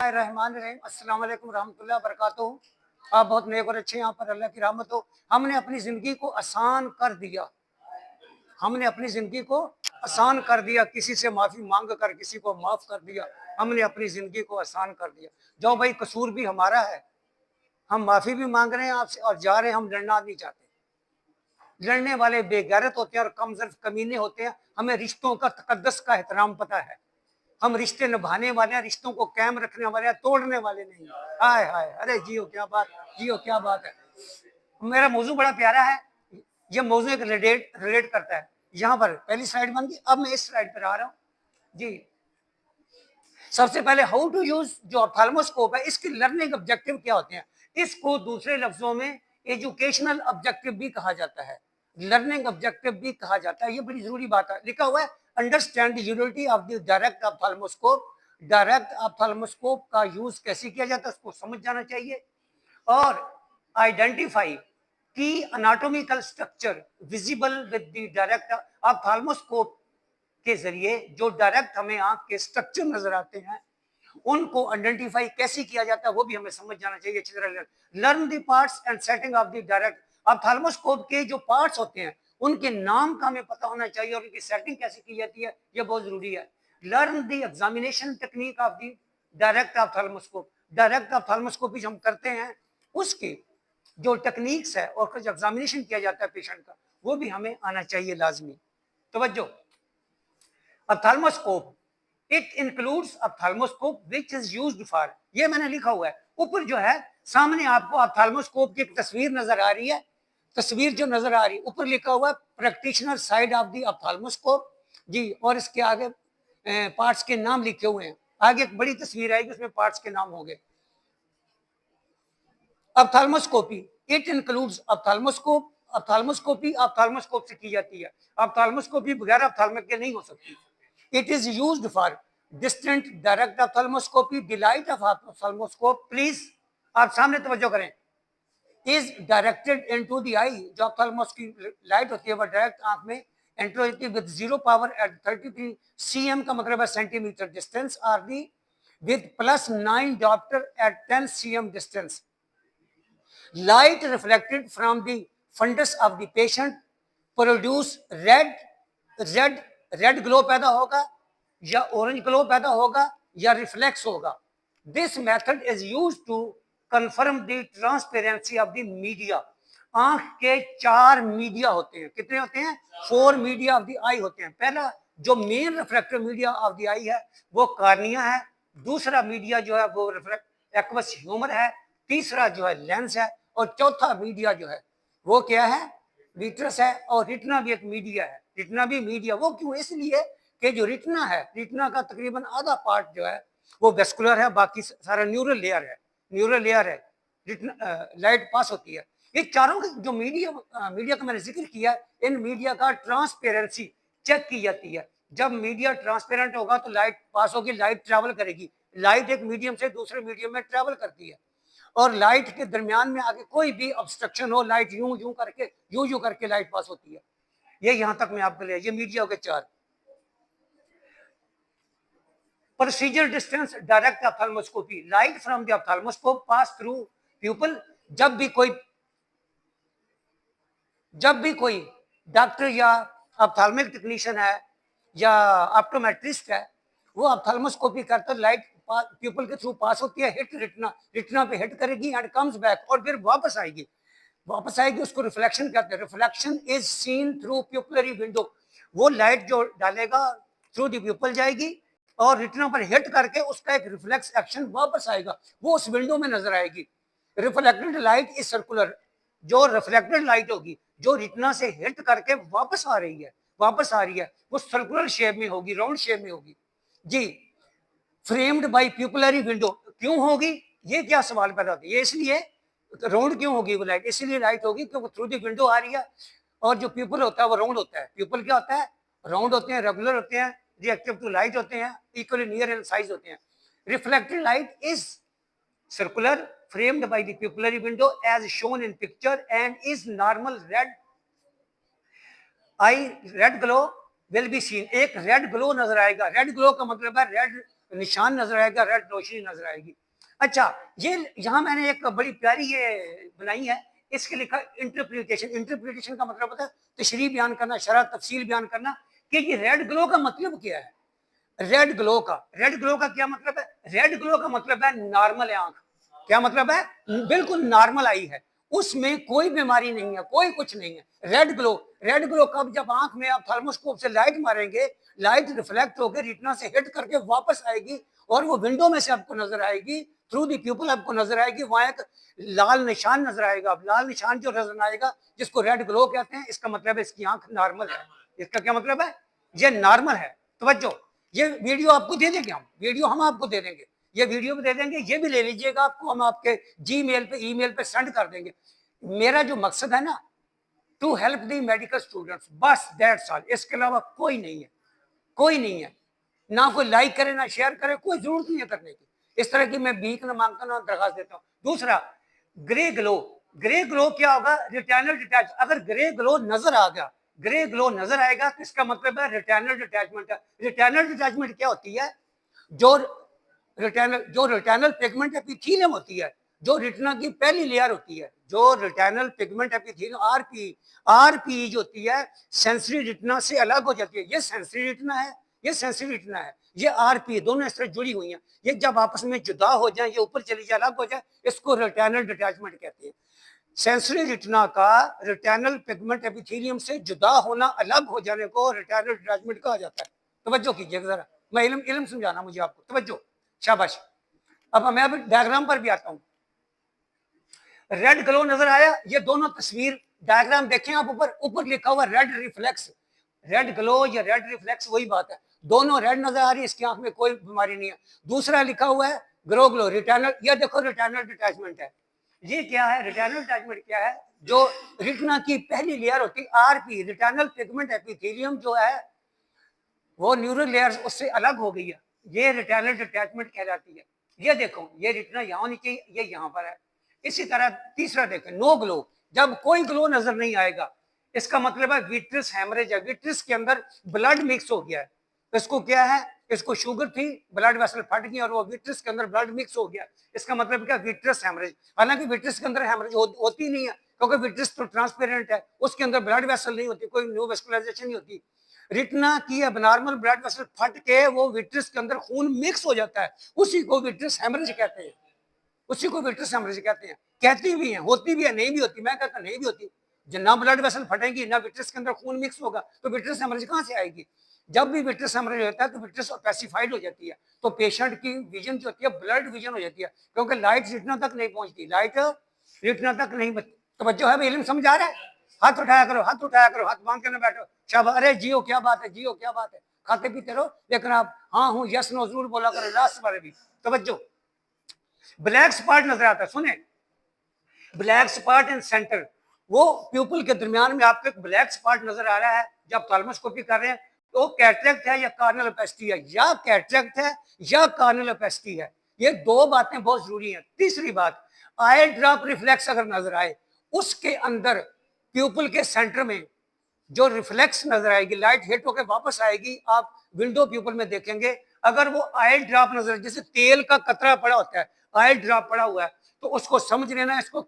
बिस्मिल्लाहिर्रहमानिर्रहीम। अस्सलाम वालेकुम रहमतुल्लाहि व बरकातुहू। आप बहुत नेक और अच्छे, यहाँ पर अल्लाह की रहमत हो। हमने अपनी ज़िंदगी को आसान कर दिया, हमने अपनी ज़िंदगी को आसान कर दिया, किसी से माफ़ी मांग कर किसी को माफ़ कर दिया। हमने अपनी ज़िंदगी को आसान कर दिया। जो भाई कसूर भी हमारा है, हम माफ़ी भी मांग रहे हैं आपसे और जा रहे हैं, हम लड़ना नहीं चाहते। लड़ने वाले बेगैरत होते हैं और कमज़र कमीने होते हैं। हमें रिश्तों का तकद्दस का एहतराम पता है। हम रिश्ते निभाने वाले हैं, रिश्तों को कायम रखने वाले हैं, तोड़ने वाले नहीं। हाय हाय, अरे जियो क्या बात, जियो क्या बात है। मेरा मौजू बड़ा प्यारा है। ये मौजू एक रिलेट करता है। यहाँ पर पहली स्लाइड बन गई, अब मैं इस स्लाइड पर आ रहा हूँ जी। सबसे पहले हाउ टू यूज जो ऑप्थेल्मोस्कोप है, इसके लर्निंग ऑब्जेक्टिव क्या होते हैं। इसको दूसरे लफ्जों में एजुकेशनल ऑब्जेक्टिव भी कहा जाता है, लर्निंग ऑब्जेक्टिव भी कहा जाता है। ये बड़ी जरूरी बात है। लिखा हुआ है understand the utility of the direct ophthalmoscope. Direct ophthalmoscope का यूज कैसे किया जाता है उसको समझ जाना चाहिए। और आइडेंटिफाई की anatomical structure visible with the direct ophthalmoscope के जरिए जो डायरेक्ट हमें आंख के स्ट्रक्चर नजर आते हैं, उनको आइडेंटिफाई कैसे किया जाता है वो भी हमें समझ जाना चाहिए अच्छी तरह। Learn the parts and setting of the direct ophthalmoscope के जो पार्ट्स होते हैं उनके नाम का हमें पता होना चाहिए और उनकी सेटिंग कैसे की जाती है, ये बहुत जरूरी है। Learn the examination technique of the direct ophthalmoscope. Direct ophthalmoscopy हम करते हैं, उसके जो टेक्निक्स है और कुछ एग्जामिनेशन किया जाता है पेशेंट का, वो भी हमें आना चाहिए लाजमी। तवज्जो। Ophthalmoscope it includes ophthalmoscope which is used for, ये मैंने लिखा हुआ है ऊपर जो है सामने आपको ऑप्थेल्मोस्कोप की एक तस्वीर नजर आ रही है। तस्वीर जो नजर आ रही है ऊपर लिखा हुआ है practitioner side of the ophthalmoscope जी, और इसके आगे पार्ट्स के नाम लिखे हुए हैं। आगे एक बड़ी तस्वीर आएगी उसमें पार्ट्स के नाम होंगे। Ophthalmoscopy it includes ophthalmoscope. Ophthalmoscopy ophthalmoscope से की जाती है। ऑप्थेल्मोस्कोपी बगैर ऑप्थेल्मिक के नहीं हो सकती। It is used for distant direct ophthalmoscopy. The light of ophthalmoscope, please, आप सामने तवज्जो करें, is directed into the eye. जो ophthalmoscope लाइट होती है वो डायरेक्ट आंख में एंटर होती है with zero power at 33 cm का मतलब है सेंटीमीटर डिस्टेंस, और दी with +9 diopter at 10 cm distance. Light reflected from the fundus of the patient produce red glow पैदा होगा या ऑरेंज ग्लो पैदा होगा या रिफ्लेक्स होगा। This method is use to confirm the transparency of the media. आंख के 4 मीडिया होते हैं। कितने होते हैं? 4 मीडिया ऑफ द आई होते हैं। पहला जो main refractive media of the eye है वो कार्निया है। दूसरा मीडिया जो है वो एक्वस ह्यूमर है। तीसरा जो है लेंस है। और चौथा मीडिया जो है वो क्या है? विट्रस है। और रिटना भी एक मीडिया है। रिटना भी मीडिया, वो क्यों? इसलिए कि जो रिटना है, रिटना का तकरीबन आधा पार्ट जो है वो वेस्कुलर है, बाकी सारा न्यूरल लेयर है। न्यूरल लेयर है, रिटना लाइट पास होती है। ये चारों जो मीडिया का मैंने जिक्र किया, इन मीडिया का ट्रांसपेरेंसी चेक की जाती है। जब मीडिया ट्रांसपेरेंट होगा तो लाइट पास होगी, लाइट ट्रैवल करेगी। लाइट एक मीडियम से दूसरे मीडियम में ट्रैवल करती है और लाइट के दरमियान में आगे कोई भी ऑब्स्ट्रक्शन हो, लाइट यूं करके लाइट पास होती है। ये यहां तक मैं आपको ले, ये मीडिया के 4 procedure distance direct ophthalmoscopy. Light from the ophthalmoscope pass through pupil. जब भी कोई डॉक्टर या ऑप्थेल्मिक टेक्नीशियन है या ऑप्टोमेट्रिस्ट है, वो ऑप्थेल्मोस्कोपी करता है, लाइट प्यूपल के थ्रू पास होती है, हिट रिटना पे हिट करेगी एंड कम्स बैक, और फिर वापस आएगी। उसको रिफ्लेक्शन कहते हैं। Reflection is seen through pupillary window. वो लाइट जो डालेगा थ्रू द प्यूपल जाएगी और रिटना पर हिट करके उसका एक रिफ्लेक्स एक्शन वापस आएगा, वो उस विंडो में नजर आएगी। Reflected light is circular. जो रिफ्लेक्टेड लाइट होगी जो रिटना से हिट करके वापस आ रही है वो सर्कुलर शेप में होगी, राउंड शेप में होगी जी। Framed by pupillary window. क्यों होगी? ये क्या सवाल पैदा होता है। ये इसलिए राउंड क्यों होगी वो लाइट? इसलिए लाइट होगी क्योंकि थ्रू द विंडो आ रही है और जो प्यूपल होता है वो राउंड होता है। प्यूपल क्या होता है? राउंड होते हैं, रेगुलर होते हैं, रिएक्टिव टू लाइट होते हैं, इक्वली नियर इन साइज होते हैं। Reflected light is circular framed by the pupillary window as shown in picture and is normal red glow will be seen। एक रेड ग्लो नजर आएगा। Red glow का मतलब है रेड निशान नजर आएगा, रेड रोशनी नजर आएगी। अच्छा, ये यहाँ मैंने एक बड़ी प्यारी ये बनाई है, इसके लिखा इंटरप्रिटेशन। इंटरप्रिटेशन का मतलब होता है तशरीह बयान करना, शरह तफसील बयान करना कि ये रेड ग्लो का मतलब क्या है। रेड ग्लो का क्या मतलब है? रेड ग्लो का मतलब है नॉर्मल आंख। क्या मतलब है? बिल्कुल नॉर्मल आई है, उसमें कोई बीमारी नहीं है, कोई कुछ नहीं है। रेड ग्लो कब? जब आंख में आप थर्मोस्कोप से लाइट मारेंगे, लाइट रिफ्लेक्ट होकर रेटिना से हिट करके वापस आएगी और वो विंडो में से आपको नजर आएगी, थ्रू दी प्यूपल आपको नजर आएगी। वहां एक लाल निशान नजर आएगा। लाल निशान जो नजर आएगा जिसको रेड ग्लो कहते हैं, इसका मतलब है इसकी आंख नॉर्मल है। इसका क्या मतलब है? ये नॉर्मल है। तवज्जो, ये वीडियो आपको दे देंगे, हम आपको दे देंगे, ये वीडियो भी दे देंगे, ये भी ले लीजिएगा, आपको हम आपके जीमेल पे, ईमेल पे सेंड कर देंगे। मेरा जो मकसद है ना, to help the medical students, बस दैट्स ऑल। इसके अलावा कोई नहीं है, कोई नहीं है। ना कोई लाइक करे, ना शेयर करे, कोई जरूरत नहीं है करने की। इस तरह की मैं भीख न मांगता ना दरखास्त देता हूँ। दूसरा, ग्रे ग्लो क्या होगा? रिटेनल डिटैच। अगर ग्रे ग्लो नजर आ गया, ग्रे ग्लो नजर आएगा तो इसका मतलब है रिटेनल डिटैचमेंट है। रिटेनल डिटैचमेंट क्या होती है? जो रिटेनल पिगमेंट एपिथेलियम होती है, जो रेटिना की पहली लेयर होती है, जो रिटेनल पिगमेंट एपिथेलियम आरपी जो होती है, सेंसरी रेटिना से अलग हो जाती है। ये सेंसरी रेटिना है, ये सेंसरी रेटिना है, ये आरपी, दोनों इस तरह जुड़ी हुई हैं। ये जब आपस में जुदा हो जाए, ये ऊपर चली जाए, अलग हो जाए, इसको रिटेनल डिटैचमेंट कहते हैं। सेंसरी रेटिना का रिटेनल पिगमेंट एपिथेलियम से जुदा होना, अलग हो जाने को रिटेनल डिटैचमेंट कहा जाता है। तवज्जो कीजिएगा जरा, मैं इल्म समझाना मुझे आपको, तवज्जो, शाबाश। अब मैं डायग्राम पर भी आता हूं। रेड ग्लो नजर आया, ये दोनों तस्वीर डायग्राम देखें आप, ऊपर लिखा हुआ रेड रिफ्लेक्स, रेड ग्लो या रेड रिफ्लेक्स वही बात है। दोनों रेड नजर आ रही है, इसकी आंख में कोई बीमारी नहीं है। दूसरा लिखा हुआ है ग्लो रिटेनल, ये देखो रिटेनल डिटैचमेंट है। ये क्या है? रिटेनल डिटैचमेंट क्या है? जो रेटिना की पहली लेयर होती है आरपी, रिटेनल पिगमेंट एपिथेलियम जो है, वो न्यूरल लेयर उससे अलग हो गई है, ये रिटेनल डिटैचमेंट कहलाती है। ये देखो, ये रेटिना यहाँ होनी चाहिए, ये यहाँ पर है। इसी तरह तीसरा देखें, नो ग्लो, जब कोई ग्लो नजर नहीं आएगा, इसका मतलब है विट्रस हैमरेज है, विट्रस के अंदर ब्लड मिक्स हो गया है। इसको क्या है? इसको शुगर थी, ब्लड वेसल फट गई और वो विट्रस के अंदर ब्लड मिक्स हो गया। इसका मतलब क्या? Vitreous haemorrhage. हालांकि विट्रस के अंदर हैमरेज होती नहीं है, क्योंकि विट्रस तो ट्रांसपेरेंट है, उसके अंदर ब्लड वेसल नहीं होती, कोई न्यू वेस्कुलराइजेशन नहीं होती। रेटिना की एबनॉर्मल ब्लड वेसल फट के वो विट्रस के अंदर खून मिक्स हो जाता है, उसी को विट्रस हैमरेज कहते हैं, उसी को विट्रस हैमरेज कहते हैं। कहती भी है, होती भी है, नहीं भी होती। मैं कहता नहीं भी होती। जब ना ब्लड वेसल फटेंगी, ना विट्रस के अंदर खून मिक्स होगा, तो विट्रस हैमरेज कहाँ से आएगी? जब भी विट्रस हैमरेज होता है तो विट्रस ओपेसिफाइड हो जाती है, तो पेशेंट की विजन जो होती है ब्लड विजन हो जाती है, क्योंकि लाइट रेटिना तक नहीं पहुंचती, लाइट रेटिना तक नहीं। तवज्जो है, इल्म समझ आ रहा है? हाथ उठाया करो, हाथ उठाया करो, हाथ बांध के ना बैठो। शाबाश, अरे जियो क्या बात है, जियो क्या बात है, खाते पीते रहो, लेकिन आप हाँ हूँ यस नो जरूर बोला करो, लास्ट बारे भी। तवज्जो, ब्लैक स्पॉट नजर आता है, सुने, ब्लैक स्पॉट इन सेंटर, वो प्यूपल के दरमियान में आपको एक ब्लैक स्पॉट नजर आ रहा है जब थैलेमोस्कोपी कर रहे हैं, तो कैटरेक्ट है या कार्नियल ओपेसिटी है, या कैटरेक्ट है या कार्नियल ओपेसिटी है। ये दो बातें बहुत जरूरी हैं। तीसरी बात, आई ड्रॉप रिफ्लेक्स अगर नजर आए, उसके अंदर प्यूपल के सेंटर में जो रिफ्लेक्स नजर आएगी, लाइट हिट होकर वापस आएगी, आप विंडो प्यूपल में देखेंगे, अगर वो आई ड्रॉप नजर, जैसे तेल का कतरा पड़ा होता है, आई ड्रॉप पड़ा हुआ है, तो उसको समझ लेना, इसको